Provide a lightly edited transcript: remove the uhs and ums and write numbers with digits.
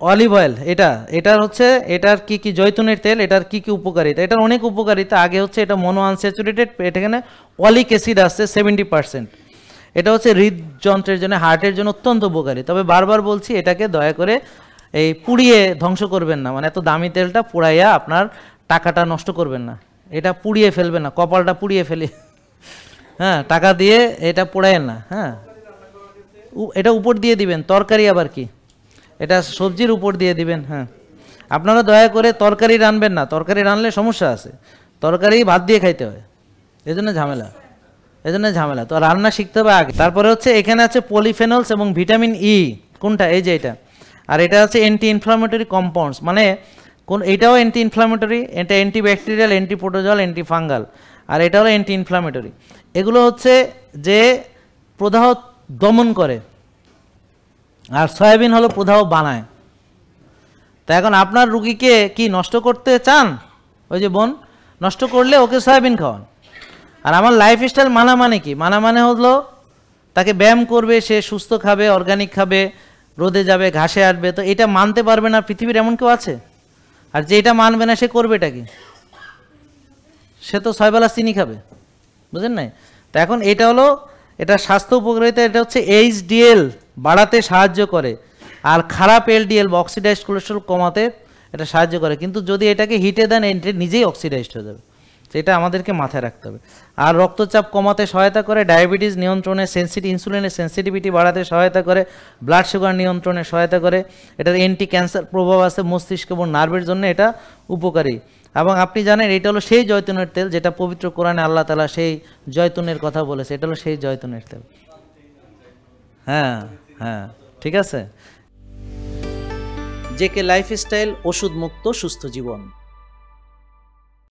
Olive oil, এটার হচ্ছে এটার কি কি জৈতুনের তেল, এটার কি কি উপকারিতা, এটার অনেক উপকারিতা। আগে হচ্ছে এটা মনো আনস্যাচুরেটেড, এখানে অলিক অ্যাসিড আছে 70%। এটা হচ্ছে হৃদযন্ত্রের জন্য, হার্টের জন্য অত্যন্ত উপকারী। তবে বারবার বলছি এটাকে দয়া করে এই পুড়িয়ে ধ্বংস করবেন না, মানে এত দামি তেলটা পুড়াইয়া আপনার টাকাটা নষ্ট করবেন না, এটা পুড়িয়ে ফেলবেন না, কপালটা পুড়িয়ে ফেলি, হ্যাঁ, টাকা দিয়ে এটা পোড়ায়েন না। হ্যাঁ, এটা উপর দিয়ে দিবেন, তরকারি আবার কি, এটা সবজির উপর দিয়ে দিবেন। হ্যাঁ, আপনারা দয়া করে তরকারি রানবেন না, তরকারি রানলে সমস্যা আছে, তরকারি ভাত দিয়ে খাইতে হয়, এজন্য ঝামেলা। তো রান্না শিখতে হবে আগে। তারপরে হচ্ছে এখানে আছে পলিফেনলস এবং ভিটামিন ই, কোনটা, এই যে এটা। আর এটা আছে অ্যান্টি ইনফ্লামেটরি কম্পাউন্ডস, মানে এটাও অ্যান্টি ইনফ্লামেটরি, এটা অ্যান্টিব্যাকটেরিয়াল, অ্যান্টিপ্রোটোজল, অ্যান্টিফাঙ্গাল, আর এটা হলো অ্যান্টি ইনফ্লামেটরি। এগুলো হচ্ছে যে প্রদাহ দমন করে, আর সয়াবিন হলো প্রদাহ বানায়। তা এখন আপনার রুগীকে কি নষ্ট করতে চান? ওই যে বোন, নষ্ট করলে ওকে সয়াবিন খাওয়ান। আর আমার লাইফস্টাইল মানা মানে কি, মানা মানে হলো তাকে ব্যায়াম করবে, সে সুস্থ খাবে, অর্গানিক খাবে, রোদে যাবে, ঘাসে আসবে। তো এটা মানতে পারবে না পৃথিবীর এমন কেউ আছে? আর যে এটা মানবে না সে করবে এটা কি? সে তো 6 বেলা চিনি খাবে, বুঝেন নাই? তো এখন এটা হলো, এটা স্বাস্থ্য উপকারিতা, এটা হচ্ছে এইচডিএল বাড়াতে সাহায্য করে, আর খারাপ এলডিএল বা অক্সিডাইজড কোলেস্ট্রল কমাতে এটা সাহায্য করে। কিন্তু যদি এটাকে হিটে দেন এটা নিজেই অক্সিডাইজড হয়ে যাবে, সেটা আমাদেরকে মাথায় রাখতে হবে। আর রক্তচাপ কমাতে সহায়তা করে, ডায়াবেটিস নিয়ন্ত্রণে, ইনসুলিনের সেন্সিটিভিটি বাড়াতে সহায়তা করে, ব্লাড সুগার নিয়ন্ত্রণে সহায়তা করে, এটার অ্যান্টি ক্যান্সার প্রভাব আছে মস্তিষ্ক এবং নার্ভের জন্য এটা উপকারী। এবং আপনি জানেন এটা হলো সেই জয়তুনের তেল যেটা পবিত্র কোরআনে আল্লাহ তাআলা সেই জয়তুনের কথা বলেছে, এটা হলো সেই জয়তুনের তেল। হ্যাঁ হ্যাঁ, ঠিক আছে। জেকে লাইফস্টাইল, ওষুধ মুক্ত সুস্থ জীবন।